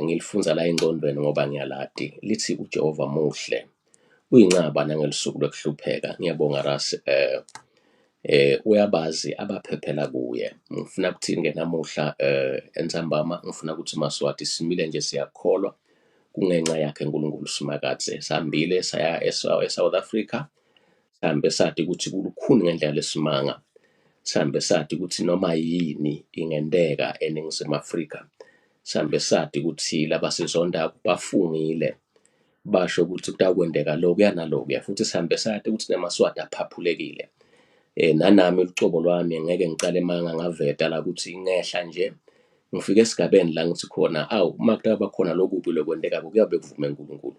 ngilifunza la engqondweni ngoba ngiyaladi lithi uJehova muhle uyinqaba nangelisuku lokuhlupheka. Ngiyabonga Rasi, uyabazi abaphephela kuye. Ngifuna ukuthi ngenamuhla entsambama ngifuna ukuthi Maswati simile nje siyakholwa kungenxa yakhe uNkulunkulu simakathe. Sihambile saya eSouth Africa, sihambe sathi ukuthi kulukhuni ngendlela lesimanga, sihambe sathi ukuthi noma yini ingendeka eNingizimu Afrika, sihambe sathi ukuthi labasizonda bafungile basho ukuthi kutakwendeka lokuya nalokuya, futhi sihambe sathi ukuthi neMaswati aphaphulekile. Nanami ucobo lwami ngeke ngicale manga ngaveta la ukuthi ngehla nje ngifike esigabeni la ngithi khona awu uma kutaba khona lokubi lokwendeka kuyabe kuvume uNkulunkulu,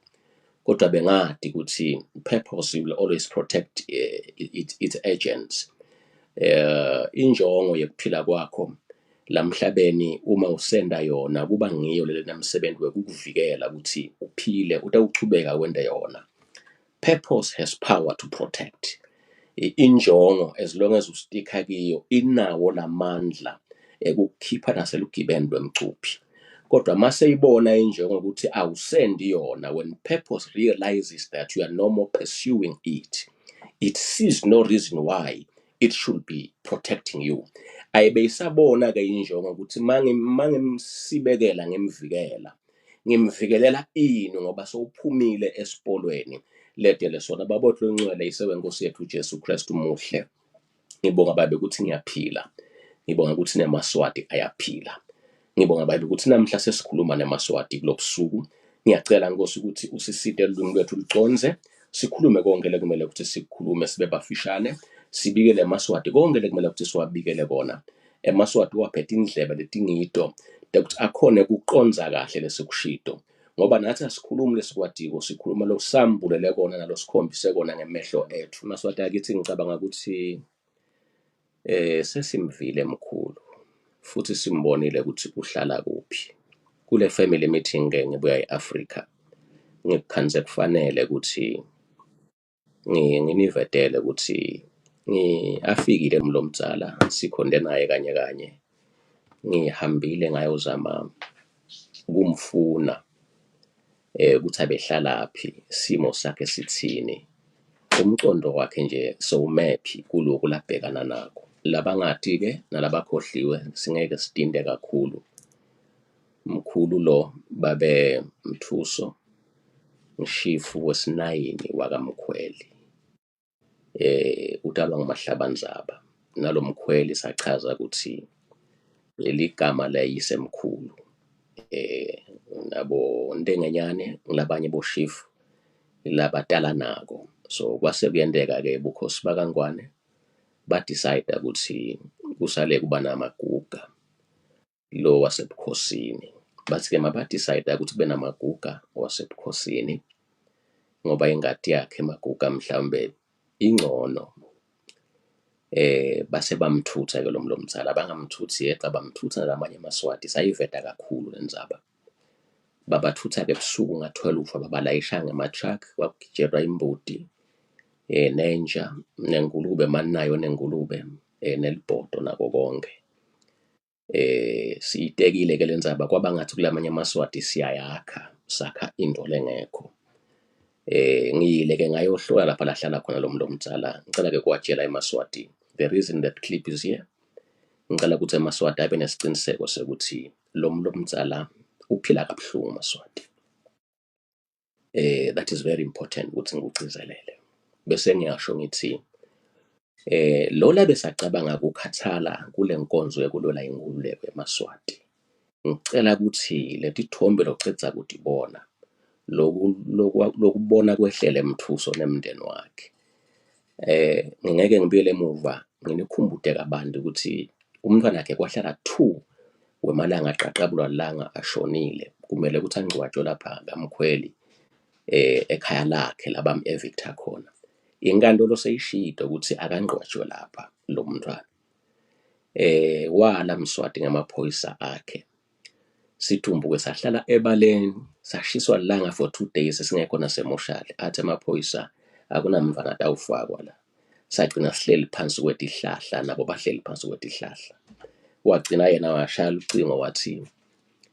kodwa bengadi ukuthi purpose will always protect its agents. Injongo yokuphila kwakho la mhlabeni uma usenda yona kuba ngiyo lena msebenzi wokukuvikela ukuthi uphile utawuchubeka wende yona. Purpose has power to protect. Injongo as long as ustika kiyo inawo lamandla ekukhipha naselugibeni lwemcuphi. Kodwa mase ibona injongo ukuthi awusendi yona, when purpose realizes that you are no more pursuing it, it sees no reason why it should be protecting you. Ayibe isabona ke injongo ukuthi mangimsibekela ngimvikelela ini ngoba sowuphumile esipolweni ledele sona babothwe incwele isewe Nkosi yethu Jesu Kristu muhle. Ngibonga Baba ukuthi ngiyaphila, ngibonga ukuthi neMaswati ayaphila, ngibonga Baba ukuthi namhla sesikhuluma neMaswati kulobusuku. Ngiyacela Nkosi ukuthi usisite ulimi lwethu luconze, sikhulume konke lekumele ukuthi sikhulume, sibe bafishane, sibikele eMaswati konke lekumele ukuthi siwabikele kona. eMaswati waphethe indlebe letingido ukuthi akhone ukuqonza kahle lesikushido, ngoba nathi asikhulumi lesikwadiko, sikhuluma lokusambulele kona nalosikhombise kona ngemehlo ethu. Maswati akithi ngicabanga ukuthi sesimvile mkhulu futhi simbonile ukuthi uhlala kuphi. Kule family meeting ngibuya eAfrica, ngikukhanze kufanele ukuthi nginivetele ukuthi afikile mlomdzala sikhonde naye kanye ngihambile ngayozama ukumfuna ukuthi abehlalaphi, simo sakhe sithini, umcondo wakhe nje sowumephi kuloko labhekana nakho. Labangathi ke nalabakhohliwe singeke sidinde kakhulu. Mkhulu lo Babe Mthuso, Mshifu wesi-9 wakaMkhweli, utalwa nguMahlabanzaba. Nalo Mkhweli sachaza ukuthi leligama layisemkhulu. Nabo Ndengenyane ngilabanye boshifu labadala nako. So kwase kuyendeka ke bukhosi bakaNgwane badecide ukuthi kusale kuba namaguga lo wasebukhosini. Bathi ke mabadecide ukuthi kube namaguga wasebukhosini ngoba ingadi yakhe maguga mhlambe ingcono, base bamthutha ke lo mlomdzala. Bangamthuthi yedwa, bamthutha nalamanye aMaswati. Sayiveda kakhulu lenzaba. Babathutha ke ebusuku nga-12 babalayisha ngama-truck, kwakugijelwa imbudi nenja nengulube, maninayo nengulube nelibhodo nako konke. Siyitekile ke lenzaba kwabangathi kulamanye aMaswati siyayakha, sakha into lengekho. Ngiyile ke ngayohlola lapha lahlala khona lo mlomdzala. Ngicela ke kwatshela eMaswati, the reason that clip is here, ngicela ukuthi eMaswati abe nesiciniseko sokuthi lo mlomdzala uphila kabuhlungu Maswati. That is very important ukuthi ngikucizelele. Bese ngiyasho ngithi lola besacabanga ukukhathala kule nkonzo yekulola ingululeko eMaswati. Ngicela ukuthi leti thombe locedza kutibona lokubona kwehlele Mthuso nemndeni wakhe. Ngeke ngibuyele emuva nginikhumbude kabantu ukuthi umntwana wakhe kwahlala 2 wemalanga aqaqabulwa langa ashonile. Kumele ukuthi angcwatshwe lapha kaMkhweli ekhaya lakhe labam eVictor khona. Inkantolo seyishilo ukuthi akangcwatshwe lapha lo mntwana. Wala Mswati ngamaphoyisa akhe. Sithumbuke sahlala ebaleni, sashiswa langa for 2 days singekho nasemoshali. Athi amaphoyisa akunamvana atawufakwa la. Sagcina sihleli phansi kwetihlahla, nabo bahleli phansi kwetihlahla. Wagcina yena washaya ucingo wathi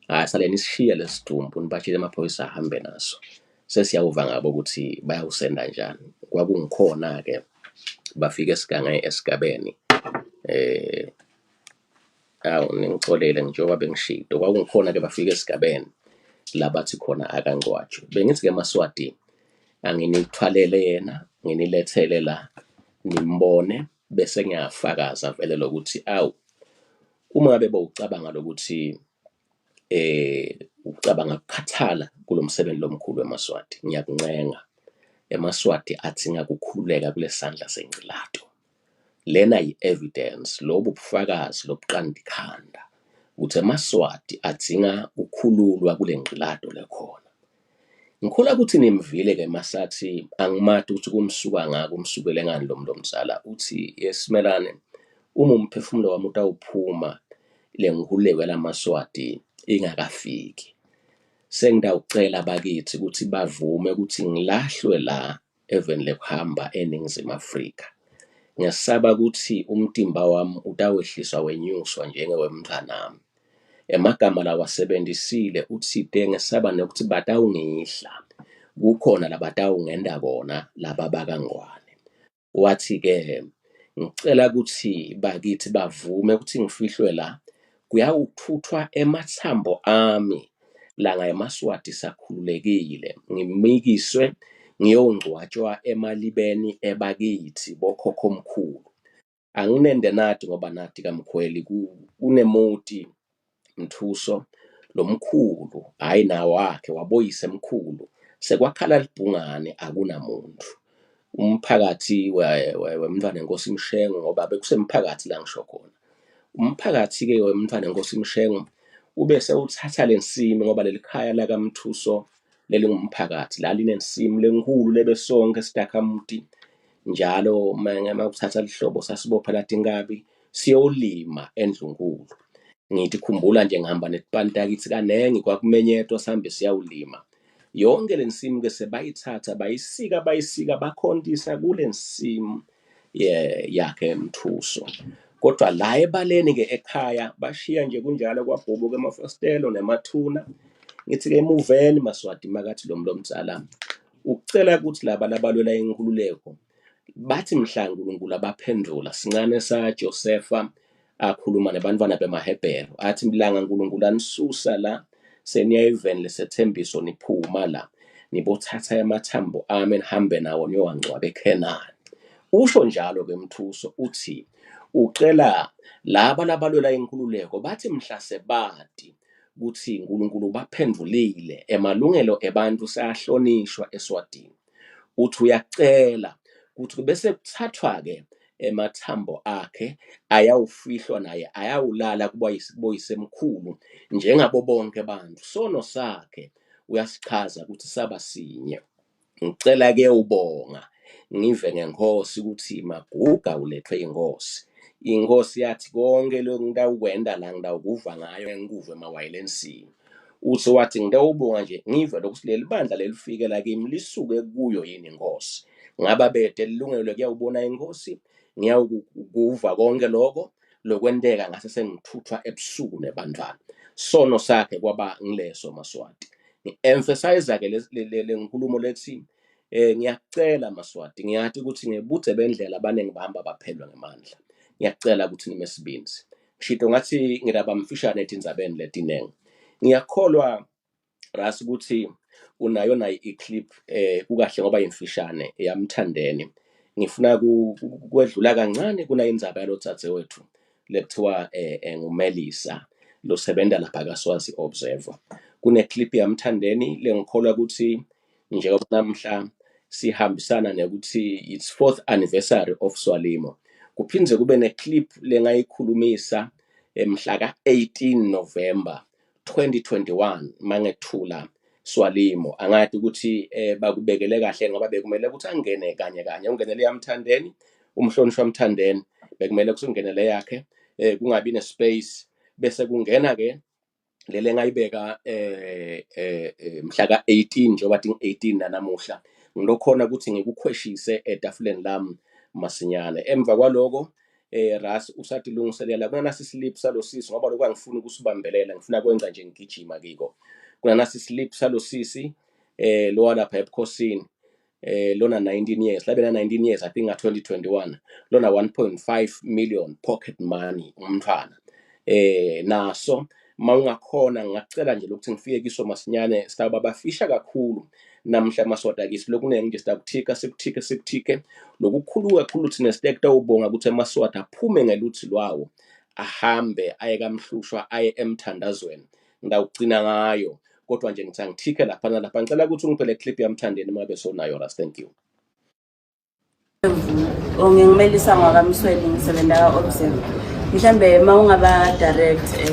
Hhayi sale nisishiye lesidumbu nibatshele amaphoyisa ahambe naso. Sesiyawuva ngabo ukuthi bayawusenda njani. Kwakungikhona-ke bafike esigabeni awu ningicolele njengoba bengishido. Kwakungikhona-ke bafike esigabeni la bathi khona akangcwatshwe. Bengithi-ke Maswati anginithwalele yena nginilethele la nimbone bese ngiyafakaza vele lokuthi awu uma ngabe bowucabanga lokuthi ucabanga ukukhathala kulo msebenzi lomkhulu weMaswati, ngiyakuncenga. eMaswati athinga ukukhululeka kule sandla sengculato. Lena yi-evidence, lobu bufakazi lobuqanda ikhanda ukuthi eMaswati adzinga ukukhululwa kule ngculato lekhona. Ngikhula ukuthi nimvile-ke masathi angimati ukuthi kumsuka ngako umsukele ngani lo mzala uthi yesimelane uma umphefumulo wami utawuphuma le ngihuleko yalaMaswati ingakafiki. Sengidawucela bakithi ukuthi bavume ukuthi ngilahlwe la eveni lekuhamba eNingizimu Afrika. Ngiyasaba ukuthi umtimba wami utawehliswa wenyuswa njengewemntwanami. Emagama la wasebenzisile uThide ngesaba nokuthi batawungihla. Kukhona la batawungenda kona laba bakangwane. Wathi-ke ngicela ukuthi bakithi bavume ukuthi ngifihlwe la kuyawuthuthwa emathambo ami la eMaswati sakhululekile ngimikiswe ngiyongcwatshwa emalibeni ebakithi bokhokho omkhulu. Anginende nathi ngoba nathi kaMkhweli kunemoti Mthuso lo mkhulu hayi nawakhe waboyise mkhulu sekwakhala libhungane akunamuntu. Umphakathi wemntwana enkosi Mshengo ngoba bekusemphakathi la ngisho khona. Umphakathi-ke wemntwana enkosi Mshengo ube sewuthatha lensimi ngoba leli khaya la kaMthuso lelingumphakathi la linensimi lenkulu lebesonke sidakhamuti njalo makuthatha lihlobo sasibopha latinkabi siyolima eNdlunkulu. Ngithi khumbula nje ngihamba netipanta kithi kanengi kwakumenyetwa sihambe siyawulima. Yonke lensimi-ke sebayithatha bayisika bakhontisa kule nsimi yakhe Mthuso. Kodwa la ebaleni-ke ekhaya bashiya nje kunjalo kwabhubuka amafestelo nemathuna. Ngithi-ke emuveni Maswati makathi lo mzala ukucela ukuthi laba labalwela inkululeko bathi mhla uNkulunkulu abaphendula sincane sa Josefa akhuluma nebantwana bemaHebheru athi mlanga uNkulunkulu anisusa la seniyayiveni lesethembiso niphuma la nibothatha amathambo ami nihambe nawo niyowangcwaba eKhenani. Usho njalo-ke Mthuso uthi ucela laba labalwela inkululeko bathi mhla sebati ukuthi uNkulunkulu baphendulile emalungelo ebantu seyahlonishwa eSwatini. Uthi uyacela ukuthi bese kuthathwa-ke emathambo akhe ayawufihlwa naye ayawulala kuboyisemkhulu njengabo bonke abantu. Sono sakhe uyasichaza ukuthi saba sinye. Ngicela-ke ubonga ngive ngenkosi ukuthi maguga ulethwe inkosi. Inkosi yathi konke lokhu ngidawukwenda la ngidawukuva ngayo ngikuve emawayilensini. Uthi wathi ngidawubonga nje ngive lokuthi leli bandla lelifike la kimi lisuke kuyo yini inkosi. Ngaba bede lilungelo kuyawubona inkosi ngiyawukuva konke lokho lokwenteka ngase sengithuthwa ebusuku nebantwana. Sono sakhe kwaba ngileso Maswati. Ngi-emphasize-ke le nkulumo lethi ngiyacela Maswati ngiyathi ukuthi ngebudze bendlela abaningi bahamba baphelwa ngamandla. Ngiyacela ukuthi nime sibinzi. Ngishido ngathi ngidaba mfishane etindzabeni letinengi. Ngiyakholwa rasi ukuthi unayo i-clip kukahle ngoba imfishane eyamthandeni. Ngifuna kwedlula kancane kuna indzaba yalo dzadzewethu lekuthiwa nguMelisa lo sebenza lapha kaSwazi Observer. Kune-clip yamthandeni lengikholwa ukuthi njengoba namhla sihambisana nekuthi it's 4th anniversary of Swalimo. Kuphindze kube ne-clip lengayikhulumisa mhla ka-18 November 2021 mangethula Swalimo. Angathi ukuthi bakubekele kahle ngoba bekumele ukuthi angene kanye kanye ungenele yamthandeni umhlonishwa wamthandeni bekumele ukuthi ungenele yakhe kungabi nespace bese kungena-ke lele ngayibeka mhla ka-18 njengoba bathi 18 nanamuhla ngilokhona ukuthi ngikukhweshise etafuleni lami masinyane. Emva kwaloko Ras usatilungiselela kunanasi slip salosisi ngoba lokho angifuni ukusibambelela ngifuna kwenza nje ngigijima kiko kunanasi slip salosisi lo walapha ebukhosini lona 19 years labena 19 years I think nga 2021 lona 1.5 million pocket money umntwana naso mawungakhona ngicela nje ukuthi ngifike kiso masinyane sitaba bafisha kakhulu namhla maswadakisi lokunenge nje sikuthike lokukhulu kakhulu thina sitekta ubonga ukuthi emaswati aphume ngeluthi lwawo ahambe aye kaMhlushwa aye emthandazweni ngidawugcina ngayo kodwa nje ngithi angithike lapha nalapha ngicela ukuthi ungiphele clip yamthandeni mabe sonayo Ras. Thank you. Ngimelisa ngwakamsweni ngisebenza ka-Observe mhlambe mawungaba direct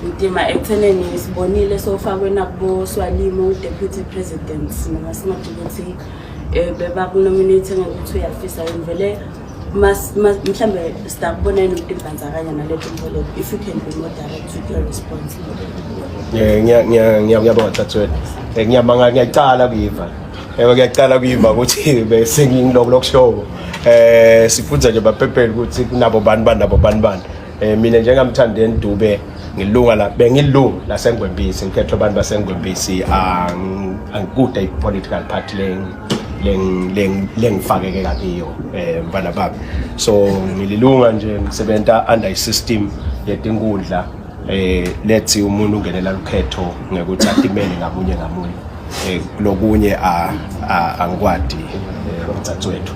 intima ekutheneni sibonile sofakwe nakubo Swalimo deputy president noma singathi ukuthi bebakunominate ngokuthi uyafisa vele mhlambe stakubona intimbanza kanye naleto mboleko if you can be more direct with your response. Ngiyabonga Thathweni ngiyabanga ngiyacala kuyiva ngiyacala kuyiva ukuthi bese ngingiloko sifunza nje baphephe ukuthi kunabo bani mina njengamthandeni Dube ngilunga la bengilunga laseNgwembisi ngikhethwa abantu baseNgwembisi angikude i-political party lengifakeke kakiyo mfana baba so ngililunga nje ngisebenza under i-system yetinkundla lethi umuntu ungenela ukhetho ngekuthi atimele ngamunye kulokunye angikwadi Thathwethu.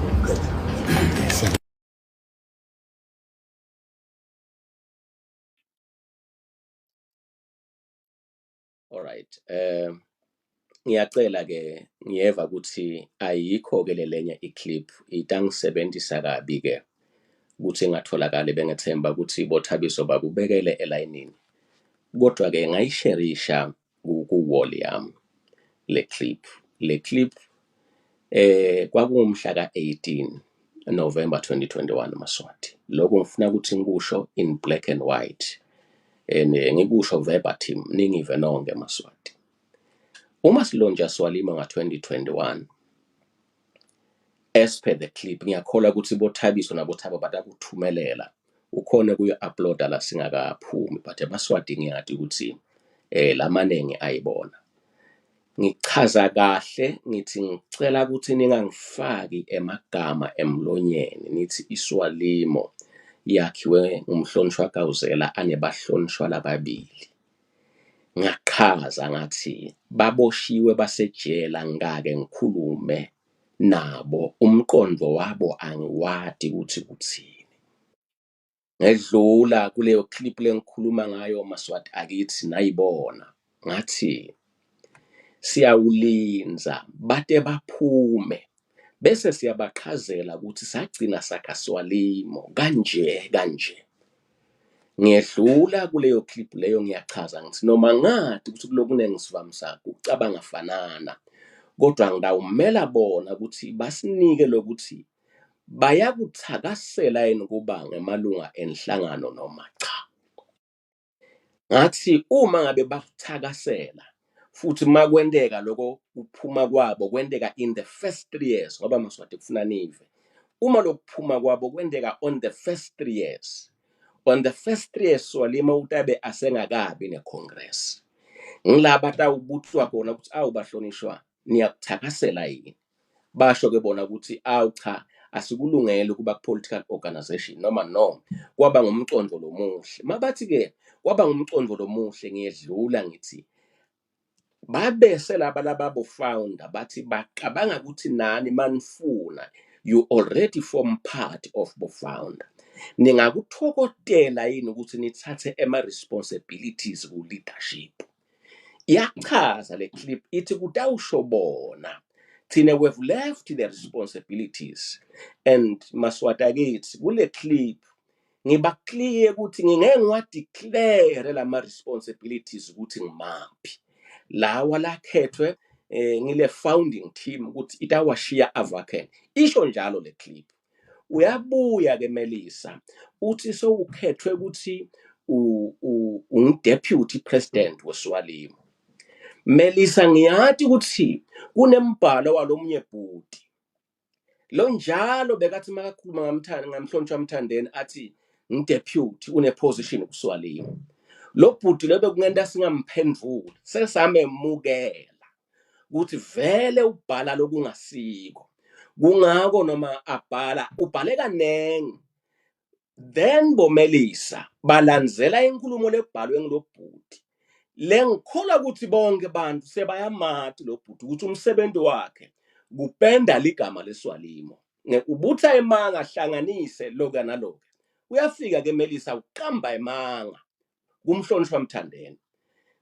Alright, ngiyacela ke ngiyeva ukuthi ayikho ke lenye iclip itangisebenzisa kabi ke ukuthi engatholakala bengethemba ukuthi boThabiso bakubekele elayinini kodwa ke ngayisharisha ku-wall yami le clip kwakuwumhla ka-18 November 2021 Maswati lokho ngifuna ukuthi ngikusho in black and white ngikusho verbatim ningive nonke Maswati. Uma silonja Swalimo nga-2021 as per the clip ngiyakholwa ukuthi boThabiso naboThabo batakuthumelela ukhona kuyo-uploada la singakaphumi but eMaswati ngiyathi ukuthi lamanengi ayibona ngichaza kahle ngithi ngicela ukuthi ningangifaki emagama emlonyeni nithi iSwalimo yakhiwe ngumhlonishwa kaWuzela anebahlonishwa lababili ngaqhaza ngathi baboshiwe basejela ngake ngikhulume nabo umqondo wabo angiwadi ukuthi uthini ngedlula kuleyo clip lengikhuluma ngayo Maswati akithi nayibona ngathi siyawulinza bate baphume bese siyabaqhazela ukuthi sagcina sakha Swalimo kanje ngiyedlula kuleyo clip leyo ngiyachaza ngithi noma ngathi ukuthi kulokunengisivamisa ucabanga fanana kodwa ngidawumela bona ukuthi basinike lokuthi bayakuthakasela yini kuba ngemalunga enhlangano noma cha ngathi uma ngabe bakuthakasela futhi makwendeka lokho kuphuma kwabo kwendeka in the first 3 years ngoba Maswati kufuna nive uma lokuphuma kwabo kwendeka on the first 3 years on the first 3 years Swalimo utabe asengakabi necongress ngilaba tawubuthwa khona ukuthi awubahlonishwa niyakuthakasela yini basho ke bona ukuthi cha asikulungele kuba political organization noma no kwaba ngumcondo lomuhle mabathi ke kwaba ngumcondo lomuhle ngiyedlula ngithi babese labo founder bathi baqabanga ukuthi nani manifuna you already form part of bo founder ningakuthokotela yini ukuthi nithathe responsibilities ku leadership iyachaza le clip ithi kutawusho bona thina we've left the responsibilities and Maswati akithi kule clip ngiba clear ukuthi ngingeke ngiwadeclare lama responsibilities ukuthi ngimaphi lawa lakhethwe ngile founding team ukuthi itawashiya avacant isho njalo le clip uyabuya ke Melisa uthi sowukhethwe ukuthi ungudeputy president weSwalimo Melisa ngiyathi ukuthi kunembhalo walomunye bhuti lo njalo bekathi makakhuluma ngamhlonishwa Mthandeni athi ngideputy une position kuSwalini. Lo bhuti lebe kungenta singamphendvuli sesamemukela ukuthi vele ubhala lokungasiko kungako noma abhala ubhale kanenge. Then bomelisa balandzela inkulumo lebhalwe ngilobhuti lengikhola ukuthi bonke abantu sebayamati lo bhuti ukuthi umsebenzi wakhe kupenda ligama leSwalimo ubutha emanga hlanganise loka naloka uyafika ke Melisa uqamba emanga kumhlonishwa Mthandeni.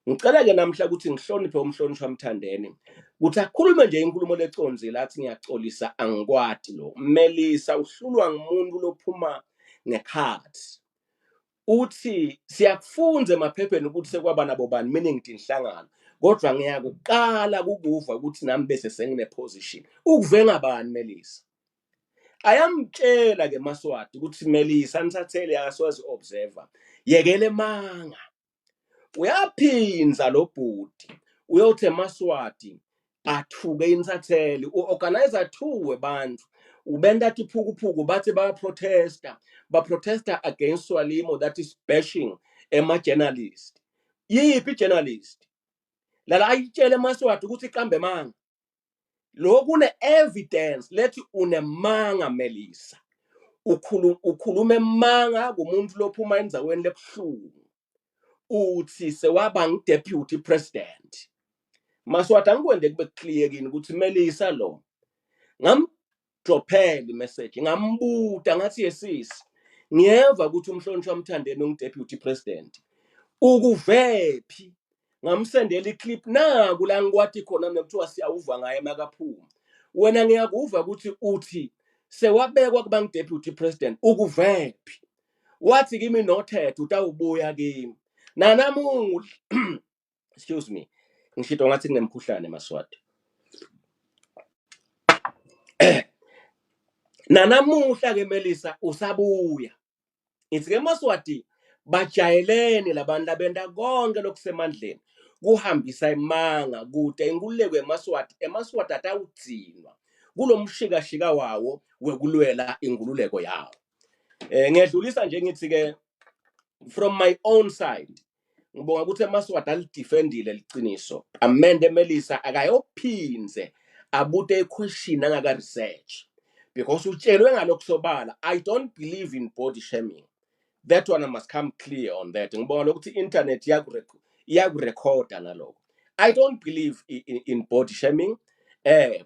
Ngicela ke namhla ukuthi ngihloniphe umhlonishwa Mthandeni ukuthi akhulume nje inkulumo leconzile athi ngiyaxolisa angikwati lo Melisa uhlulwa ngumuntu lophuma ngekhathi uthi siyakufunza emaphepheni ukuthi sekwaba nabo bani mina ngithi inhlangano kodwa ngiyakuqala ukukuva ukuthi nami bese sengine position ukuve ngabani Melisa ayamtshela ke Maswati ukuthi Melisa nithathele akaswazi observer yekele manga uyaphinza lo bhuti uyothe Maswati athuke insatheli uorganizer athuwe bantu ubenda tiphukuphuku bathi ba protester against Swalimo that is bashing journalist yipi journalist lala ayitshele Maswati ukuthi iqambe manga lo kune evidence lethi unemanga Melisa ukhulume manga kumuntu lophuma endzaweni lebuhlungu uthi sewaba ngideputy president. Maswati angikwende kube clear kini ukuthi Melisa lo ngamdrophela imessage ngambuta ngathi yesisi ngiyeva ukuthi umhlonishwa Mthandeni ungideputy president ukuvephi ngamsendela iclip naku la ngikwathi khona mina kuthiwa siyawuva ngaye makaphuma wena ngiyakuva ukuthi uthi sewabekwa kuba ngideputy president ukuvephi wathi kimi nothethe utawubuya kimi nanamuhla excuse me ngishito ngathi nginemkhuhlane Maswati nanamuhla ke Melisa usabuya ithi ke Maswati bajayelene labantu labenda konke lokusemandleni kuhambisa imanga kude inkululeko eMaswati atawudzinwa kulomshikashika wawo wekulwela ingululeko yawo. Ngiyadlulisa nje ngithi ke from my own side ngibonga ukuthi eMaswati alidefendile liciniso amende Melisa akayophinze abute question angaka research because utshelwe ngalokusobala I don't believe in body shaming. That one I must come clear on that. Ngibonga lokuthi internet yakurecorda naloko. I don't believe in body shaming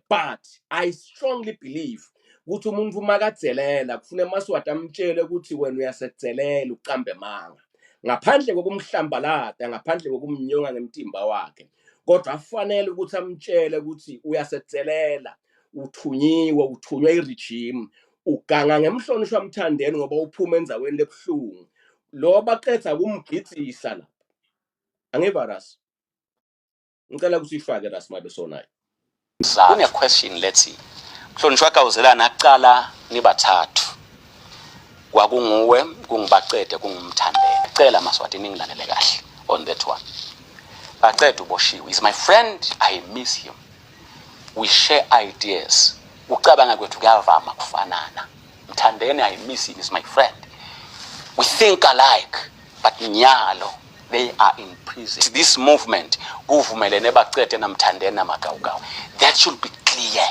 but I strongly believe ukuthi umuntu makadzelela kufuna eMaswati amtshele ukuthi wena uyasedzelela uqambe manga ngaphandle kokumhlambalada ngaphandle kokumnyonga ngemtimba wakhe kodwa afanele ukuthi amtshele ukuthi uyasedzelela uthunywe iregime uganga ngemhlonishwa Mthandeni ngoba uphuma endzaweni lebuhlungu lo baqetha kumgidisa la angiva Ras ngicela ukuthi ifake Ras mabe sonayo kune question lethi mhlonishwa Kawuzelana aqala nibathathu kwakunguwe kungibaqede kungumthandeni cela Maswati ningilalele kahle on that one baqede uboshiwe is my friend I miss him we share ideas ucabanga kwethu kuyavama kufanana Mthandeni I miss him is my friend we think alike but nyalo they are in prison this movement kuvumelene baqede naMthandeni namagawugawu that should be clear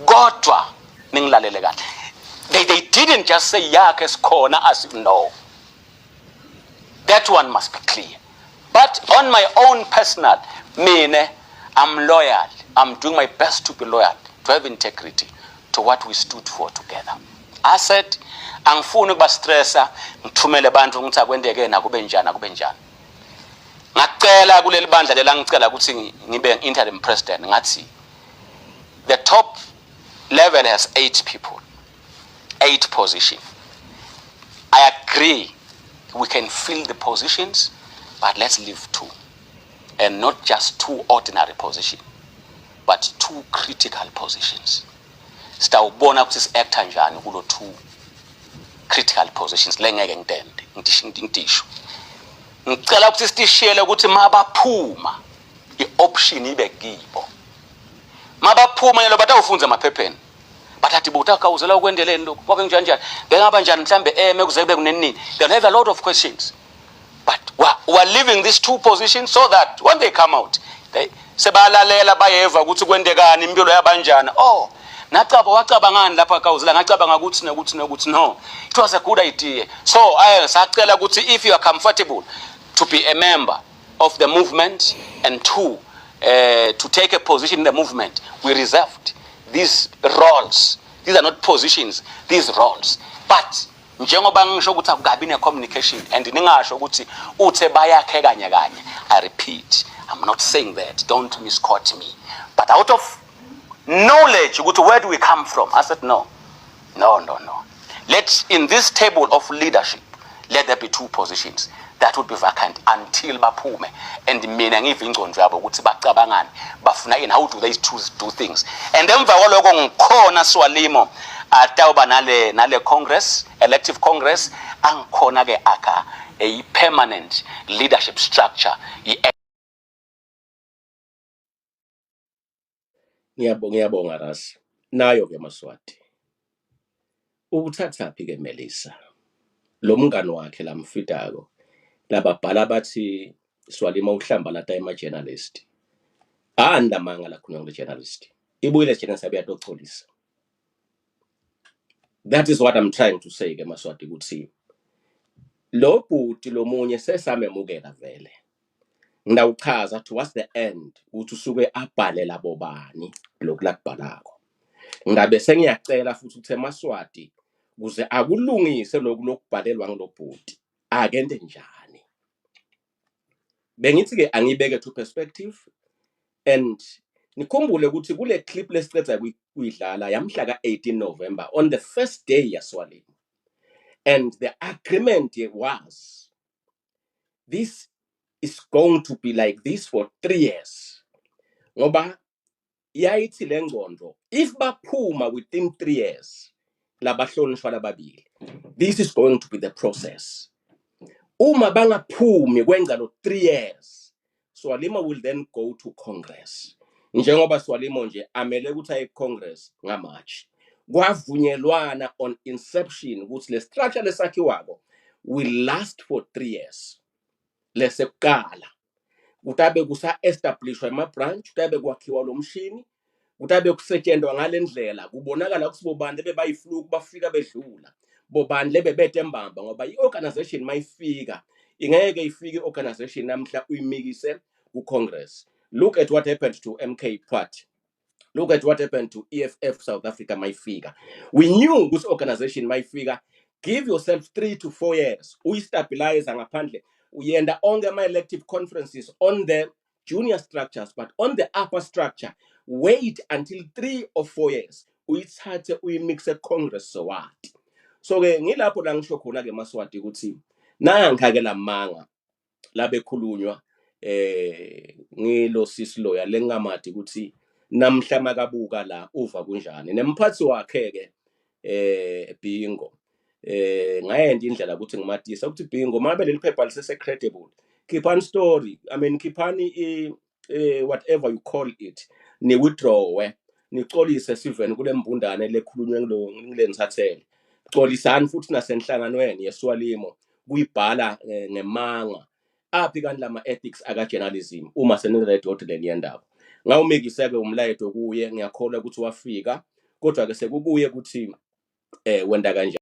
kodwa ningilalele kahle they didn't just say yakhe sikhona as no that one must be clear but on my own personal mine I'm loyal I'm doing my best to be loyal to have integrity to what we stood for together I said angifuni ukuba stressa ngithumele abantu ukuthi akwendeke nakube njani ngacela kuleli bandla lela ngicela ukuthi ngibe interim president ngathi the top level has 8 people 8 positions I agree we can fill the positions but let's leave 2 and not just 2 ordinary positions but 2 critical positions sitawubona ukuthi si-acta njani kulo 2 critical positions lengeke ngitende ngitisho ngicela ukuthi sitishiyele ukuthi mabaphuma ioption ibe kibo mabaphuma yelo batawufunza emaphepheni but athi butaka uzela ukwendeleni lokho ngoba njani ngengaba njani mhlambe mekuze kube kunenini. They'll have a lot of questions. But we're leaving these two positions so that when they come out, they sebalalela bayeva ukuthi kwendekani impilo yabanjani. Oh, nacaba wacabangani lapha kauzela ngacabanga ukuthi no. It was a good idea. So I sacela ukuthi if you are comfortable to be a member of the movement and to take a position in the movement, we reserved these roles. These are not positions, these roles. But njengoba ngisho ukuthi akukabi ne communication and ningasho ukuthi uthe bayakhe kanye kanye, I repeat, I'm not saying that, don't misquote me, but out of knowledge ukuthi where do we come from, I said no. Let's, in this table of leadership, let there be two positions that would be vacant until baphume. And mina ngive ingcondo yabo ukuthi bacabangani bafuna yini, how do they choose do things. And emva kwaloko ngikhona Swalimo atawuba nale Congress, elective Congress, angikhona ke aka a permanent leadership structure. Ngiyabonga Rasi. Nayo ke Maswati. Ukuthathaphi ke Melissa? Lo mngani wakhe lamfitako lababhala bathi Swalimo uhlamba lata ema-journalist. Andamanga la khona journalist. Ibuyile journalist abiyadocolisa. That is what I'm trying to say ke Maswati ukuthi lo bhuti lo munye sesamemukela vele. Ngidawuchaza towards the end ukuthi usuke abhale labo bani lokulakubhalako. Ngabe sengiyacela futhi ukuthi eMaswati kuze akulungise lokubhalelwa ngilobhuti akente njani. Bengithi ke angibeke to perspective and nikhumbule ukuthi kule clip lesicetha kuyidlala yamhla ka-18 November on the first day yaSwalimo. And the agreement was this is going to be like this for 3 years. Ngoba yayithi lengcondo if baphuma within 3 years labahlonishwa lababili, this is going to be the process. Uma bangaphumi kwenza lo 3 years, Swalimo will then go to Congress. Njengoba Swalimo nje amele ukuthi aye Congress ngaMarch. Kwavunyelwana on inception ukuthi le structure lesakhiwako will last for 3 years. Lesekuqala kutabe kusa establishwa ema branch, kutabe kwakhiwa lo mshini, kutabe kusetshenzwa ngalendlela, kubonakala ukuthi bobani bebayifluku bafika bedlula, bobani lebebethe embamba ngoba iorganization mayifika ingeke ifike iorganization namhla uyimikise ku Congress. Look at what happened to MK Party. Look at what happened to EFF South Africa mayifika. We knew this organization mayifika. Give yourself 3 to 4 years. We stabilize ngaphandle. Uyenda onke ama-elective conferences on the junior structures, but on the upper structure, wait until 3 or 4 years. Uyithathe uyimixe Congress so what? So ke ngilapho la ngisho khona ke Maswati ukuthi nanga ke lamanga labekhulunywa ngilo sisiloya lengamati ukuthi namhla makabuka la uva kunjani nemphathi wakhe ke Bingo ngayenda indlela ukuthi ngimatisa ukuthi Bingo mabe leli phepha lise credible, khiphani story, I mean khiphani whatever you call it, ni withdraw nicolise siveni kule mbundane lekhulunywe ngilenithathele, colisani futhi nasenhlanganweni yeSwalimo kuyibhala ngemanga aphi kanti lama ethics aka journalism uma senele dot leniyendaba. Ngawumekiseke umlayetho kuye, ngiyakholwa ukuthi wafika, kodwa ke sekubuye ukuthi wenda kanjani.